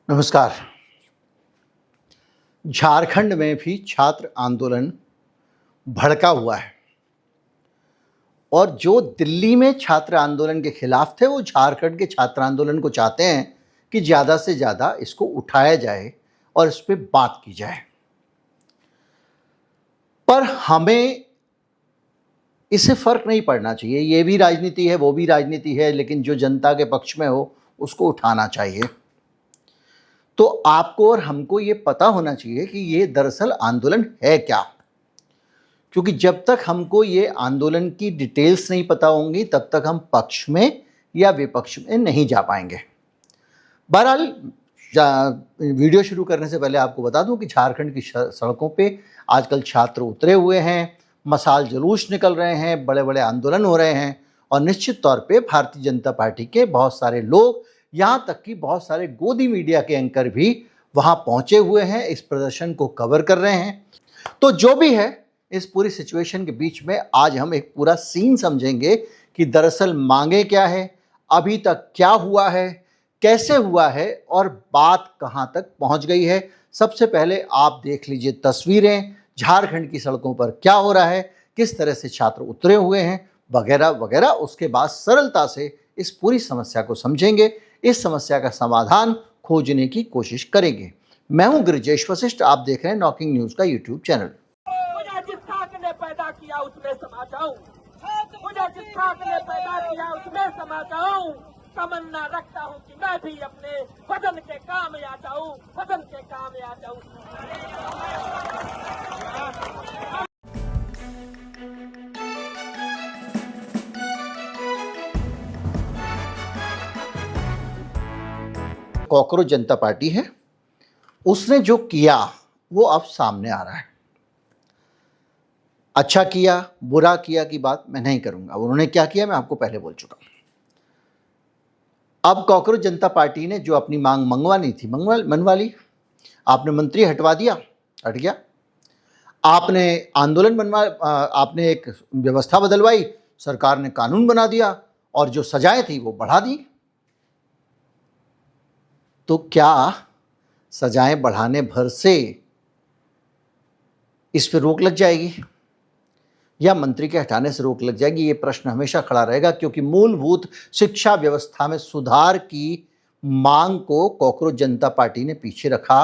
नमस्कार। झारखंड में भी छात्र आंदोलन भड़का हुआ है और जो दिल्ली में छात्र आंदोलन के खिलाफ थे वो झारखंड के छात्र आंदोलन को चाहते हैं कि ज़्यादा से ज़्यादा इसको उठाया जाए और इस पर बात की जाए। पर हमें इससे फ़र्क नहीं पड़ना चाहिए। ये भी राजनीति है, वो भी राजनीति है, लेकिन जो जनता के पक्ष में हो उसको उठाना चाहिए। तो आपको और हमको ये पता होना चाहिए कि ये दरअसल आंदोलन है क्या, क्योंकि जब तक हमको ये आंदोलन की डिटेल्स नहीं पता होंगी तब तक हम पक्ष में या विपक्ष में नहीं जा पाएंगे। बहरहाल वीडियो शुरू करने से पहले आपको बता दूं कि झारखंड की सड़कों पे आजकल छात्र उतरे हुए हैं, मशाल जुलूस निकल रहे हैं, बड़े बड़े आंदोलन हो रहे हैं और निश्चित तौर पे भारतीय जनता पार्टी के बहुत सारे लोग, यहाँ तक कि बहुत सारे गोदी मीडिया के एंकर भी वहाँ पहुँचे हुए हैं, इस प्रदर्शन को कवर कर रहे हैं। तो जो भी है, इस पूरी सिचुएशन के बीच में आज हम एक पूरा सीन समझेंगे कि दरअसल मांगे क्या है, अभी तक क्या हुआ है, कैसे हुआ है और बात कहाँ तक पहुँच गई है। सबसे पहले आप देख लीजिए तस्वीरें, झारखंड की सड़कों पर क्या हो रहा है, किस तरह से छात्र उतरे हुए हैं, वगैरह वगैरह। उसके बाद सरलता से इस पूरी समस्या को समझेंगे, इस समस्या का समाधान खोजने की कोशिश करेंगे। मैं हूं गिरिजेश वशिष्ठ, आप देख रहे हैं नॉकिंग न्यूज का यूट्यूब चैनल। मुझे जिस खाक ने पैदा किया उसमें समा जाऊं, मुझे जिस खाक ने पैदा किया उसमें समा जाऊं। तमन्ना रखता हूं कि मैं भी अपने वतन के काम आ जाऊं, वतन के काम आ जाऊं। कॉकरोच जनता पार्टी है, उसने जो किया वो अब सामने आ रहा है। अच्छा किया बुरा किया की बात मैं नहीं करूंगा, उन्होंने क्या किया मैं आपको पहले बोल चुका हूं। अब कॉकरोच जनता पार्टी ने जो अपनी मांग मंगवानी थी मनवा ली। आपने मंत्री हटवा दिया, हट गया। आपने आंदोलन आपने एक व्यवस्था बदलवाई, सरकार ने कानून बना दिया और जो सजाएं थी वो बढ़ा दी। तो क्या सजाएं बढ़ाने भर से इस पे रोक लग जाएगी या मंत्री के हटाने से रोक लग जाएगी? ये प्रश्न हमेशा खड़ा रहेगा, क्योंकि मूलभूत शिक्षा व्यवस्था में सुधार की मांग को कॉकरोच जनता पार्टी ने पीछे रखा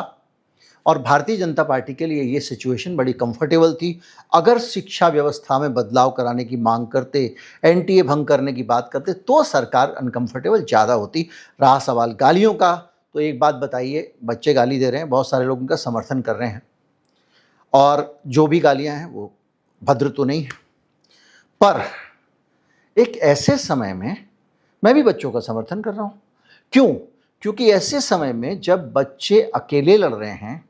और भारतीय जनता पार्टी के लिए ये सिचुएशन बड़ी कंफर्टेबल थी। अगर शिक्षा व्यवस्था में बदलाव कराने की मांग करते, एनटीए भंग करने की बात करते, तो सरकार अनकंफर्टेबल ज़्यादा होती। रहा सवाल गालियों का, तो एक बात बताइए, बच्चे गाली दे रहे हैं, बहुत सारे लोग उनका समर्थन कर रहे हैं और जो भी गालियां हैं वो भद्र तो नहीं है। पर एक ऐसे समय में मैं भी बच्चों का समर्थन कर रहा हूं। क्यों? क्योंकि ऐसे समय में जब बच्चे अकेले लड़ रहे हैं,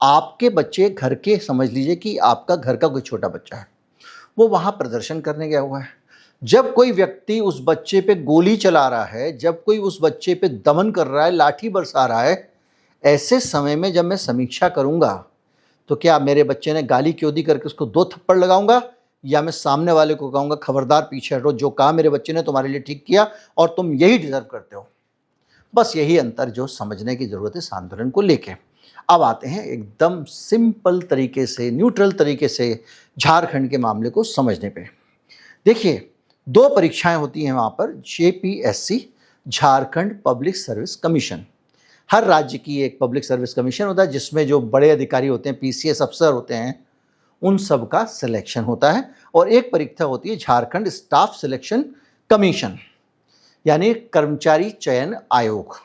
आपके बच्चे घर के, समझ लीजिए कि आपका घर का कोई छोटा बच्चा है, वो वहां प्रदर्शन करने गया हुआ है, जब कोई व्यक्ति उस बच्चे पे गोली चला रहा है, जब कोई उस बच्चे पे दमन कर रहा है, लाठी बरसा रहा है, ऐसे समय में जब मैं समीक्षा करूंगा तो क्या मेरे बच्चे ने गाली क्यों दी करके उसको 2 थप्पड़ लगाऊंगा, या मैं सामने वाले को कहूंगा खबरदार पीछे हटो, जो कहा मेरे बच्चे ने तुम्हारे लिए ठीक किया और तुम यही डिजर्व करते हो। बस यही अंतर जो समझने की जरूरत है इस आंदोलन को लेके। अब आते हैं एकदम सिंपल तरीके से, न्यूट्रल तरीके से झारखंड के मामले को समझने पे। देखिए, 2 परीक्षाएं होती हैं वहाँ पर, JPSC, Jharkhand public service commission. हर राज्य की एक पब्लिक सर्विस कमीशन होता है जिसमें जो बड़े अधिकारी होते हैं, पीसीएस अफसर होते हैं, उन सब का सिलेक्शन होता है। और एक परीक्षा होती है झारखंड स्टाफ सिलेक्शन कमीशन, यानी कर्मचारी चयन आयोग।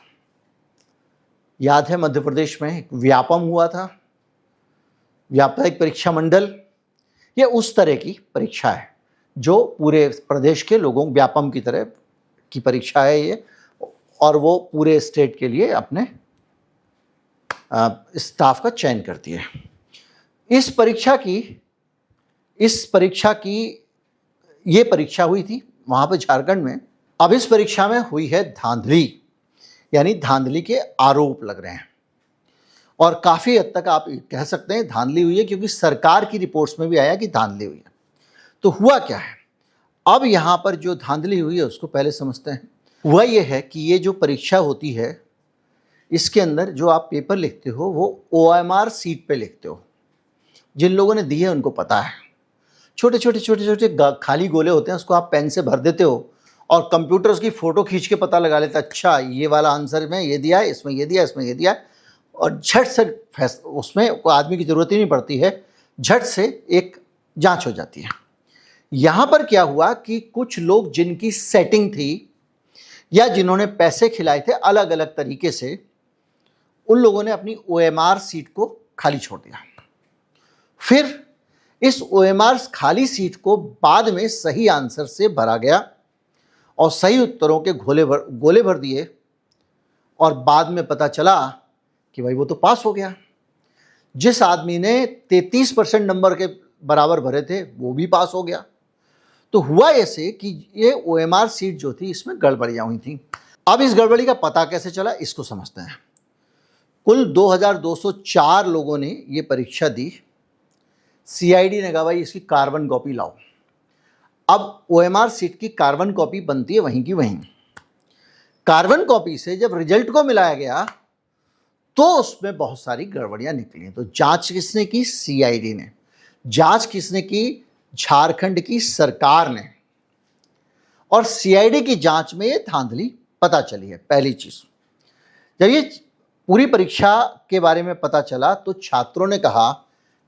याद है मध्य प्रदेश में एक व्यापम हुआ था, व्यापक परीक्षा मंडल। ये उस तरह की परीक्षा है जो पूरे प्रदेश के लोगों, व्यापम की तरह की परीक्षा है ये, और वो पूरे स्टेट के लिए अपने स्टाफ का चयन करती है। इस परीक्षा की ये परीक्षा हुई थी वहाँ पे झारखंड में। अब इस परीक्षा में हुई है धांधली, यानी धांधली के आरोप लग रहे हैं और काफ़ी हद तक आप कह सकते हैं धांधली हुई है, क्योंकि सरकार की रिपोर्ट्स में भी आया कि धांधली हुई है। तो हुआ क्या है, अब यहाँ पर जो धांधली हुई है उसको पहले समझते हैं। हुआ ये है कि ये जो परीक्षा होती है इसके अंदर जो आप पेपर लिखते हो वो OMR सीट पे लिखते हो। जिन लोगों ने दी है उनको पता है। छोटे छोटे छोटे छोटे खाली गोले होते हैं, उसको आप पेन से भर देते हो और कंप्यूटर उसकी फ़ोटो खींच के पता लगा लेता है, अच्छा ये वाला आंसर में ये दिया है, इसमें ये दिया, इसमें ये दिया है, और झट से उसमें कोई आदमी की ज़रूरत ही नहीं पड़ती है, झट से एक जांच हो जाती है। यहाँ पर क्या हुआ कि कुछ लोग जिनकी सेटिंग थी या जिन्होंने पैसे खिलाए थे अलग अलग तरीके से, उन लोगों ने अपनी OMR सीट को खाली छोड़ दिया। फिर इस OMR खाली सीट को बाद में सही आंसर से भरा गया और सही उत्तरों के गोले भर दिए और बाद में पता चला कि भाई वो तो पास हो गया। जिस आदमी ने 33% नंबर के बराबर भरे थे वो भी पास हो गया। तो हुआ ऐसे कि ये OMR सीट जो थी इसमें गड़बड़ियां हुई थी। अब इस गड़बड़ी का पता कैसे चला इसको समझते हैं। कुल 2204 लोगों ने ये परीक्षा दी। CID ने कहा भाई इसकी कार्बन कॉपी लाओ। अब OMR सीट की कार्बन कॉपी बनती है वहीं की वहीं। कार्बन कॉपी से जब रिजल्ट को मिलाया गया तो उसमें बहुत सारी गड़बड़ियां निकली। तो जांच किसने की? CID ने। जांच किसने की? झारखंड की सरकार ने। और CID की जांच में ये धांधली पता चली है। पहली चीज, जब ये पूरी परीक्षा के बारे में पता चला तो छात्रों ने कहा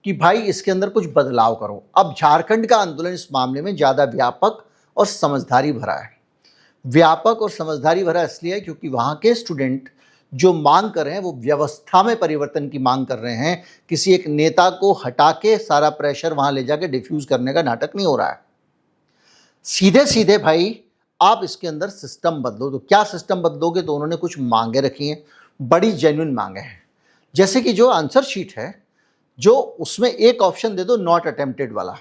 कि भाई इसके अंदर कुछ बदलाव करो। अब झारखंड का आंदोलन इस मामले में ज़्यादा व्यापक और समझदारी भरा है। व्यापक और समझदारी भरा इसलिए है क्योंकि वहाँ के स्टूडेंट जो मांग कर रहे हैं वो व्यवस्था में परिवर्तन की मांग कर रहे हैं। किसी एक नेता को हटा के सारा प्रेशर वहाँ ले जाके डिफ्यूज करने का नाटक नहीं हो रहा है। सीधे सीधे भाई आप इसके अंदर सिस्टम बदलो। तो क्या सिस्टम बदलोगे? तो उन्होंने कुछ मांगे रखी हैं, बड़ी जेन्युइन मांगे हैं। जैसे कि जो आंसर शीट है, जो उसमें एक ऑप्शन दे दो नॉट अटेम्प्टेड वाला,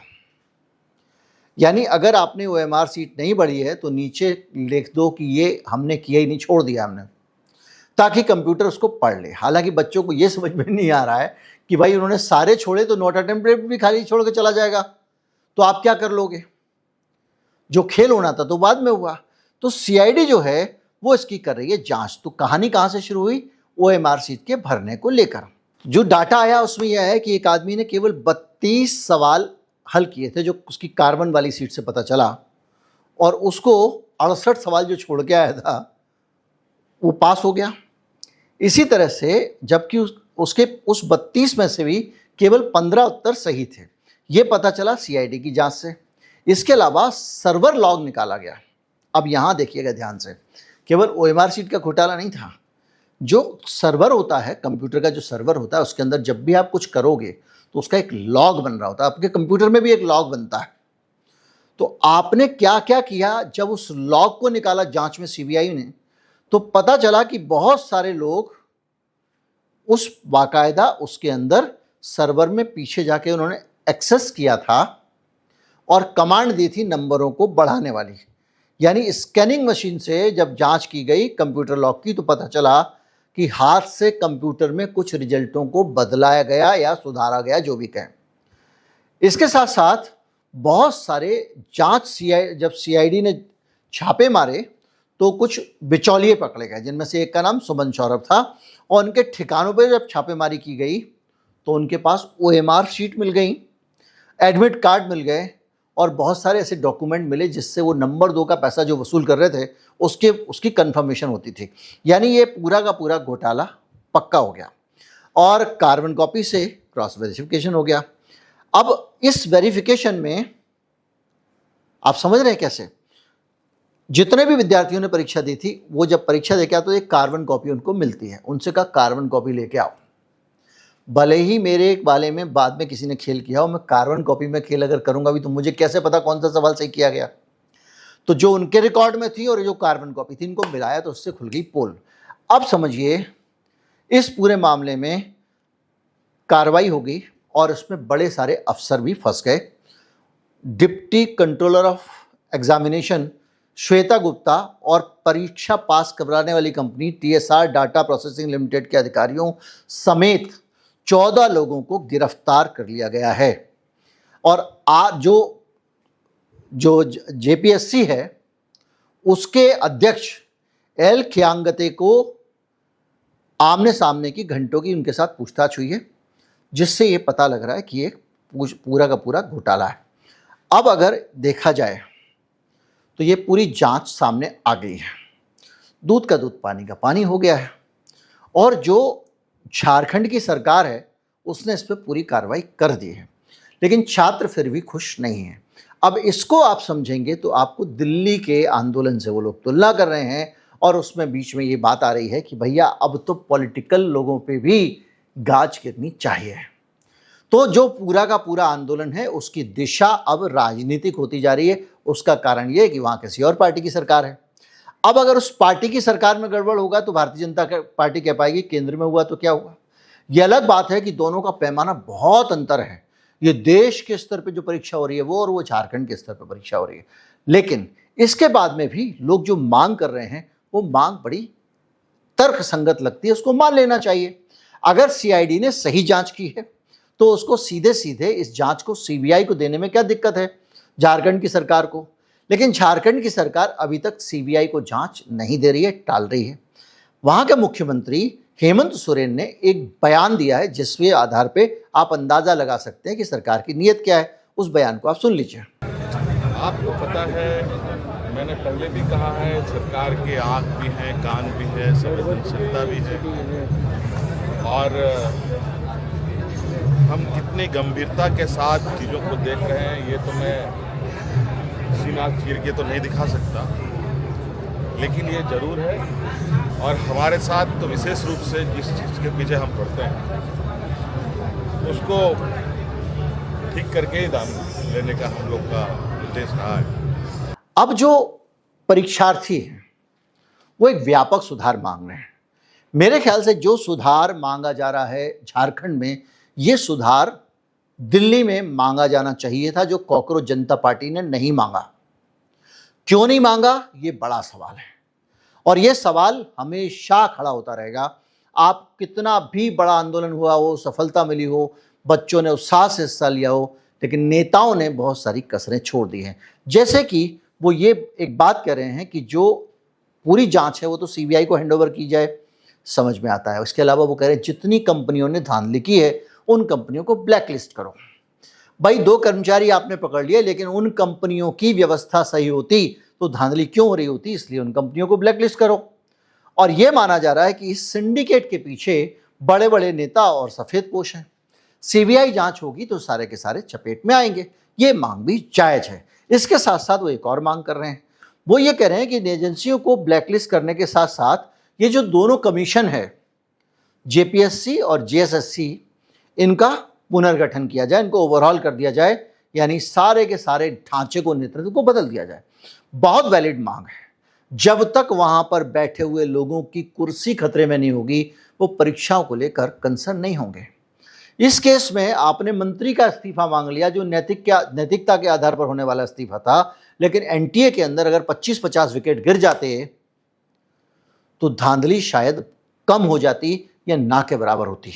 यानी अगर आपने OMR सीट नहीं बढ़ी है तो नीचे लिख दो कि ये हमने किया ही नहीं, छोड़ दिया हमने, ताकि कंप्यूटर उसको पढ़ ले। हालांकि बच्चों को ये समझ में नहीं आ रहा है कि भाई उन्होंने सारे छोड़े तो नॉट अटेम्प्टेड भी खाली छोड़ के चला जाएगा, तो आप क्या कर लोगे? जो खेल होना था तो बाद में हुआ। तो CID जो है वो इसकी कर रही है जांच। तो कहानी कहां से शुरू हुई? OMR सीट के भरने को लेकर जो डाटा आया उसमें यह है कि एक आदमी ने केवल 32 सवाल हल किए थे, जो उसकी कार्बन वाली सीट से पता चला, और उसको 68 सवाल जो छोड़ के आया था वो पास हो गया। इसी तरह से जबकि उसके उस 32 में से भी केवल 15 उत्तर सही थे, ये पता चला CID की जांच से। इसके अलावा सर्वर लॉग निकाला गया। अब यहाँ देखिएगा ध्यान से, केवल OMR सीट का घोटाला नहीं था। जो सर्वर होता है, कंप्यूटर का जो सर्वर होता है, उसके अंदर जब भी आप कुछ करोगे तो उसका एक लॉग बन रहा होता है। आपके कंप्यूटर में भी एक लॉग बनता है। तो आपने क्या क्या किया, जब उस लॉग को निकाला जांच में CBI ने, तो पता चला कि बहुत सारे लोग उस बाकायदा उसके अंदर सर्वर में पीछे जाके उन्होंने एक्सेस किया था और कमांड दी थी नंबरों को बढ़ाने वाली। यानी स्कैनिंग मशीन से जब जांच की गई कंप्यूटर लॉग की तो पता चला कि हाथ से कंप्यूटर में कुछ रिजल्टों को बदलाया गया या सुधारा गया, जो भी कहें। इसके साथ साथ बहुत सारे जांच जब CID ने छापे मारे तो कुछ बिचौलिए पकड़े गए, जिनमें से एक का नाम सुमन सौरभ था, और उनके ठिकानों पर जब छापेमारी की गई तो उनके पास OMR शीट मिल गई, एडमिट कार्ड मिल गए और बहुत सारे ऐसे डॉक्यूमेंट मिले जिससे वो नंबर 2 का पैसा जो वसूल कर रहे थे उसकी कंफर्मेशन होती थी। यानी ये पूरा का पूरा घोटाला पक्का हो गया और कार्बन कॉपी से क्रॉस वेरिफिकेशन हो गया। अब इस वेरिफिकेशन में आप समझ रहे हैं कैसे? जितने भी विद्यार्थियों ने परीक्षा दी थी वो जब परीक्षा देके आते तो एक कार्बन कॉपी उनको मिलती है। उनसे कहा कार्बन कॉपी लेके आओ। भले ही मेरे एक वाले में बाद में किसी ने खेल किया हो, मैं कार्बन कॉपी में खेल अगर करूंगा भी तो मुझे कैसे पता कौन सा सवाल सही किया गया? तो जो उनके रिकॉर्ड में थी और जो कार्बन कॉपी थी, इनको मिलाया तो उससे खुल गई पोल। अब समझिए इस पूरे मामले में कार्रवाई हो गई और उसमें बड़े सारे अफसर भी फंस गए। Deputy controller of examination Shweta Gupta और परीक्षा पास कराने वाली company TSR data processing limited के अधिकारियों समेत 14 लोगों को गिरफ्तार कर लिया गया है। और जो JPSC है उसके अध्यक्ष एल खियांगते को आमने सामने की घंटों की उनके साथ पूछताछ हुई है, जिससे ये पता लग रहा है कि ये पूरा का पूरा घोटाला है। अब अगर देखा जाए तो ये पूरी जांच सामने आ गई है, दूध का दूध पानी का पानी हो गया है, और जो झारखंड की सरकार है उसने इस पर पूरी कार्रवाई कर दी है, लेकिन छात्र फिर भी खुश नहीं हैं। अब इसको आप समझेंगे तो आपको दिल्ली के आंदोलन से वो लोग तुलना कर रहे हैं, और उसमें बीच में ये बात आ रही है कि भैया अब तो पॉलिटिकल लोगों पे भी गाज गिरनी चाहिए। तो जो पूरा का पूरा आंदोलन है उसकी दिशा अब राजनीतिक होती जा रही है। उसका कारण ये है कि वहाँ किसी और पार्टी की सरकार है। अब अगर उस पार्टी की सरकार में गड़बड़ होगा तो भारतीय जनता पार्टी कह पाएगी केंद्र में हुआ तो क्या हुआ। यह अलग बात है कि दोनों का पैमाना बहुत अंतर है। ये देश के स्तर पे जो परीक्षा हो रही है वो, और वो झारखंड के स्तर पे परीक्षा हो रही है। लेकिन इसके बाद में भी लोग जो मांग कर रहे हैं वो मांग बड़ी तर्क संगत लगती है, उसको मान लेना चाहिए। अगर सीआईडी ने सही जांच की है तो उसको सीधे सीधे इस जांच को सीबीआई को देने में क्या दिक्कत है झारखंड की सरकार को। लेकिन झारखंड की सरकार अभी तक सीबीआई को जांच नहीं दे रही है, टाल रही है। वहां के मुख्यमंत्री हेमंत सोरेन ने एक बयान दिया है जिसके आधार पे आप अंदाजा लगा सकते हैं कि सरकार की नीयत क्या है। उस बयान को आप सुन लीजिए। आपको पता है, मैंने पहले भी कहा है, सरकार के आँख भी हैं, कान भी है, संवेदनशीलता भी है, और हम कितनी गंभीरता के साथ चीज़ों को देख रहे हैं ये तो मैं सीना चीर के तो नहीं दिखा सकता, लेकिन ये जरूर है। और हमारे साथ तो विशेष रूप से जिस चीज़ के पीछे हम पड़ते हैं उसको ठीक करके ही दाम लेने का हम लोग का उद्देश्य रहा है। अब जो परीक्षार्थी हैं वो एक व्यापक सुधार मांग रहे हैं। मेरे ख्याल से जो सुधार मांगा जा रहा है झारखंड में, ये सुधार दिल्ली में मांगा जाना चाहिए था, जो कॉकरोच जनता पार्टी ने नहीं मांगा। क्यों नहीं मांगा, ये बड़ा सवाल है, और ये सवाल हमेशा खड़ा होता रहेगा। आप कितना भी बड़ा आंदोलन हुआ हो, सफलता मिली हो, बच्चों ने उत्साह से हिस्सा लिया हो, लेकिन नेताओं ने बहुत सारी कसरें छोड़ दी हैं। जैसे कि वो ये एक बात कह रहे हैं कि जो पूरी जांच है वो तो सीबीआई को हैंडओवर की जाए, समझ में आता है। इसके अलावा वो कह रहे हैं जितनी कंपनियों ने धांधली की है उन कंपनियों को ब्लैकलिस्ट करो। भाई 2 कर्मचारी आपने पकड़ लिए, लेकिन उन कंपनियों की व्यवस्था सही होती तो धांधली क्यों हो रही होती, इसलिए उन कंपनियों को ब्लैकलिस्ट करो। और यह माना जा रहा है कि इस सिंडिकेट के पीछे बड़े बड़े नेता और सफेदपोश हैं। सीबीआई जांच होगी तो सारे के सारे चपेट में आएंगे। ये मांग भी जायज है। इसके साथ साथ वो एक और मांग कर रहे हैं। वो ये कह रहे हैं कि एजेंसियों को ब्लैकलिस्ट करने के साथ साथ ये जो दोनों कमीशन है, जेपीएससी और जेएसएससी, इनका पुनर्गठन किया जाए, इनको ओवरऑल कर दिया जाए, यानी सारे के सारे ढांचे को, नेतृत्व को बदल दिया जाए। बहुत वैलिड मांग है। जब तक वहां पर बैठे हुए लोगों की कुर्सी खतरे में नहीं होगी वो परीक्षाओं को लेकर कंसर्न नहीं होंगे। इस केस में आपने मंत्री का इस्तीफा मांग लिया जो नैतिकता के आधार पर होने वाला इस्तीफा था, लेकिन एनटीए के अंदर अगर 25-50 विकेट गिर जाते तो धांधली शायद कम हो जाती या ना के बराबर होती।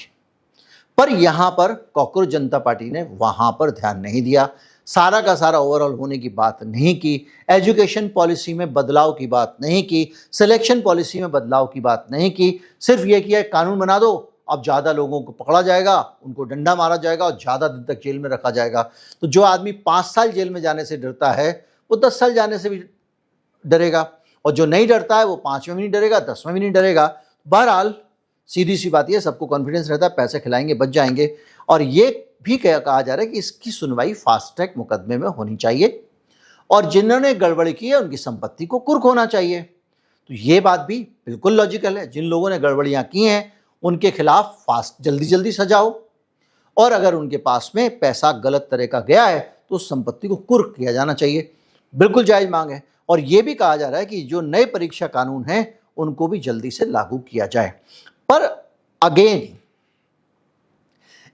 पर यहां पर कॉकरोच जनता पार्टी ने वहां पर ध्यान नहीं दिया, सारा का सारा ओवरऑल होने की बात नहीं की, एजुकेशन पॉलिसी में बदलाव की बात नहीं की, सिलेक्शन पॉलिसी में बदलाव की बात नहीं की। सिर्फ यह किया कानून बना दो, अब ज़्यादा लोगों को पकड़ा जाएगा, उनको डंडा मारा जाएगा और ज़्यादा दिन तक जेल में रखा जाएगा। तो जो आदमी 5 साल जेल में जाने से डरता है वो 10 साल जाने से भी डरेगा, और जो नहीं डरता है वो 5 में भी नहीं डरेगा, 10 में भी नहीं डरेगा। बहरहाल सीधी सी बात है, सबको कॉन्फिडेंस रहता है पैसे खिलाएंगे बच जाएंगे। और ये भी कहा जा रहा है कि इसकी सुनवाई फास्ट ट्रैक मुकदमे में होनी चाहिए, और जिन्होंने गड़बड़ी की है उनकी संपत्ति को कुर्क होना चाहिए। तो ये बात भी बिल्कुल लॉजिकल है। जिन लोगों ने गड़बड़ियां की हैं उनके खिलाफ फास्ट जल्दी सजाओ, और अगर उनके पास में पैसा गलत तरह का गया है तो उस संपत्ति को कुर्क किया जाना चाहिए। बिल्कुल जायज मांग है। और ये भी कहा जा रहा है कि जो नए परीक्षा कानून हैं उनको भी जल्दी से लागू किया जाए। पर अगेन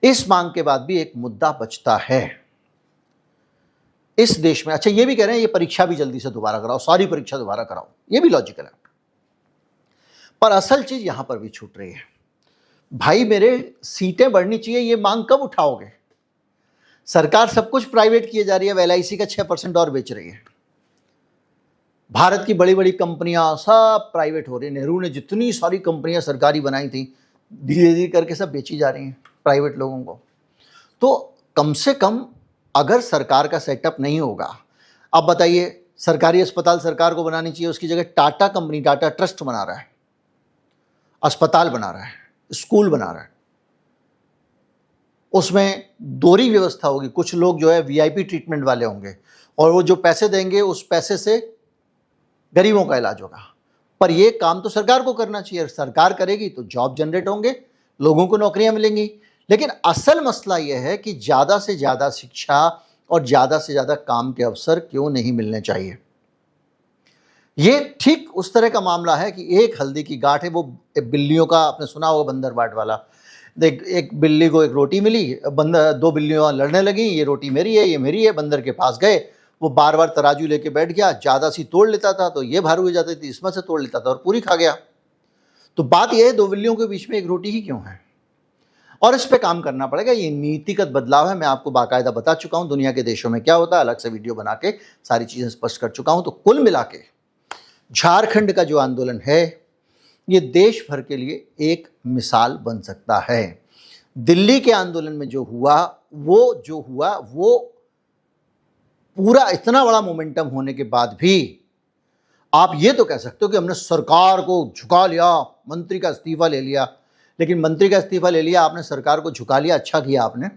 इस मांग के बाद भी एक मुद्दा बचता है इस देश में। अच्छा, ये भी कह रहे हैं ये परीक्षा भी जल्दी से दोबारा कराओ, सारी परीक्षा दोबारा कराओ, ये भी लॉजिकल है। पर असल चीज यहां पर भी छूट रही है। भाई मेरे सीटें बढ़नी चाहिए, ये मांग कब उठाओगे? सरकार सब कुछ प्राइवेट किए जा रही है, एलआईसी का 6% और बेच रही है। भारत की बड़ी बड़ी कंपनियां सब प्राइवेट हो रही हैं। नेहरू ने जितनी सारी कंपनियां सरकारी बनाई थी, धीरे धीरे करके सब बेची जा रही हैं प्राइवेट लोगों को। तो कम से कम अगर सरकार का सेटअप नहीं होगा, अब बताइए, सरकारी अस्पताल सरकार को बनानी चाहिए, उसकी जगह टाटा कंपनी, टाटा ट्रस्ट बना रहा है, अस्पताल बना रहा है, स्कूल बना रहा है। उसमें दोहरी व्यवस्था होगी, कुछ लोग जो है वीआईपी ट्रीटमेंट वाले होंगे और वो जो पैसे देंगे उस पैसे से गरीबों का इलाज होगा। पर ये काम तो सरकार को करना चाहिए। सरकार करेगी तो जॉब जनरेट होंगे, लोगों को नौकरियां मिलेंगी। लेकिन असल मसला यह है कि ज़्यादा से ज़्यादा शिक्षा और ज़्यादा से ज़्यादा काम के अवसर क्यों नहीं मिलने चाहिए। ये ठीक उस तरह का मामला है कि एक हल्दी की गांठ है, वो बिल्लियों का, आपने सुना होगा बंदर बाट वाला। एक बिल्ली को एक रोटी मिली, दो बिल्लियां लड़ने लगी, ये रोटी मेरी है, ये मेरी है। बंदर के पास गए, वो बार बार तराजू लेके बैठ गया, ज़्यादा सी तोड़ लेता था तो ये भारी हो जाती थी, इसमें से तोड़ लेता था और पूरी खा गया। तो बात यह है, दो बिल्लियों के बीच में एक रोटी ही क्यों है? और इस पे काम करना पड़ेगा। ये नीतिगत बदलाव है, मैं आपको बाकायदा बता चुका हूँ दुनिया के देशों में क्या होता है, अलग से वीडियो बना के सारी चीज़ें स्पष्ट कर चुका हूँ। तो कुल मिला के झारखंड का जो आंदोलन है ये देश भर के लिए एक मिसाल बन सकता है। दिल्ली के आंदोलन में जो हुआ वो पूरा इतना बड़ा मोमेंटम होने के बाद भी आप ये तो कह सकते हो कि हमने सरकार को झुका लिया, मंत्री का इस्तीफा ले लिया। लेकिन मंत्री का इस्तीफा ले लिया आपने, सरकार को झुका लिया, अच्छा किया आपने,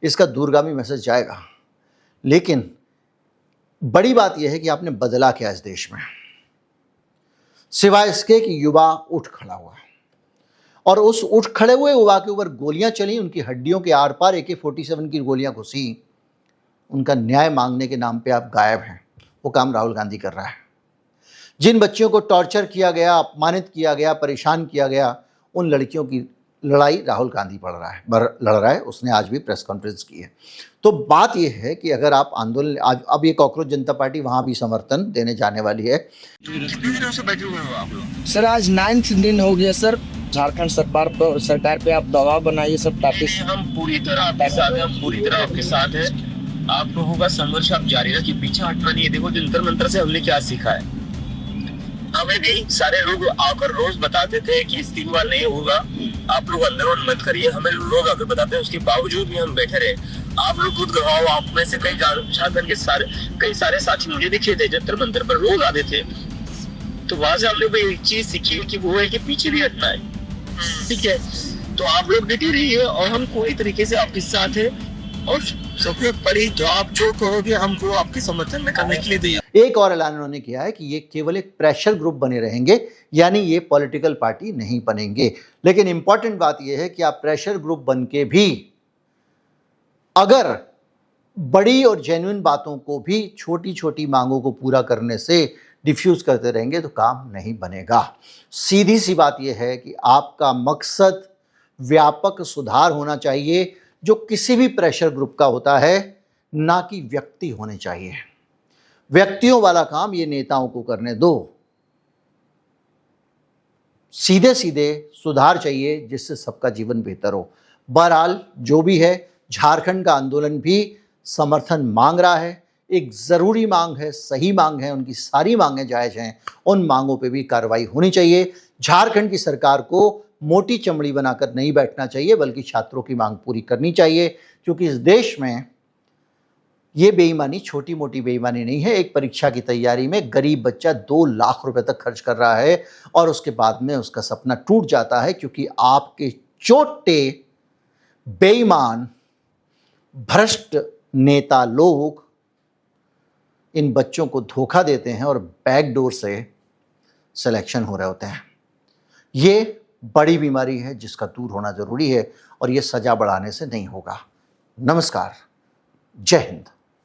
इसका दूरगामी मैसेज जाएगा। लेकिन बड़ी बात यह है कि आपने बदला क्या इस देश में, सिवाय इसके कि युवा उठ खड़ा हुआ और उस उठ खड़े हुए युवा के ऊपर गोलियां चली, उनकी हड्डियों के आर पार AK-47 की गोलियां घुसी। उनका न्याय मांगने के नाम पे आप गायब हैं। वो काम राहुल गांधी कर रहा है। जिन बच्चियों को टॉर्चर किया गया, अपमानित किया गया, परेशान किया गया, उन लड़कियों की लड़ाई राहुल गांधी लड़ रहा है। उसने आज भी प्रेस कॉन्फ्रेंस की है। तो बात यह है कि अगर आप आंदोलन, अब ये कॉकरोच जनता पार्टी वहां भी समर्थन देने जाने वाली है। सर आज 9th दिन हो गया सर, झारखंड सरकार पे आप दबाव बनाइए सब टापी। हम पूरी तरह आपके साथ हैं, हम पूरी तरह आपके साथ हैं। आप लोगों का संघर्ष आप जारी रखिए, पीछे हटना नहीं है। देखो जंतर मंतर से हमने क्या सीखा है, हमें नहीं सारे लोग आकर रोज बताते थे कि इस्तीफा नहीं होगा, आप लोग आंदोलन मत करिए। हमें लोग आकर बताते हैं, उसके बावजूद भी हम बैठे रहे। आप लोग खुद गवाओ, आप में से कई सारे साथी मुझे दिखे थे जंतर मंतर पर रोज आते थे। तो वहां से हम लोग एक चीज सीखी कि वो है कि पीछे भी हटना है, ठीक है। तो आप लोग डटे रहिए और हम पूरी तरीके से आपके साथ है। और सबसे बड़ी जो आप जो कहोगे हमको आपके समर्थन में करने के लिए तैयार। एक और ऐलान उन्होंने किया है कि ये केवल एक प्रेशर ग्रुप बने रहेंगे, यानी ये पॉलिटिकल पार्टी नहीं बनेंगे। लेकिन इंपॉर्टेंट बात यह है कि आप प्रेशर ग्रुप बन के भी अगर बड़ी और जेन्युइन बातों को भी छोटी छोटी मांगों को पूरा करने से डिफ्यूज करते रहेंगे तो काम नहीं बनेगा। सीधी सी बात यह है कि आपका मकसद व्यापक सुधार होना चाहिए, जो किसी भी प्रेशर ग्रुप का होता है, ना कि व्यक्ति होने चाहिए। व्यक्तियों वाला काम ये नेताओं को करने दो। सीधे सीधे सुधार चाहिए जिससे सबका जीवन बेहतर हो। बहरहाल जो भी है, झारखंड का आंदोलन भी समर्थन मांग रहा है। एक ज़रूरी मांग है, सही मांग है, उनकी सारी मांगें जायज़ हैं, उन मांगों पे भी कार्रवाई होनी चाहिए। झारखंड की सरकार को मोटी चमड़ी बनाकर नहीं बैठना चाहिए, बल्कि छात्रों की मांग पूरी करनी चाहिए, क्योंकि इस देश में ये बेईमानी छोटी मोटी बेईमानी नहीं है। एक परीक्षा की तैयारी में गरीब बच्चा 2 लाख रुपए तक खर्च कर रहा है और उसके बाद में उसका सपना टूट जाता है, क्योंकि आपके चोटे बेईमान भ्रष्ट नेता लोग इन बच्चों को धोखा देते हैं और बैकडोर से सिलेक्शन हो रहे होते हैं। ये बड़ी बीमारी है जिसका दूर होना जरूरी है और ये सजा बढ़ाने से नहीं होगा। नमस्कार, जय हिंद।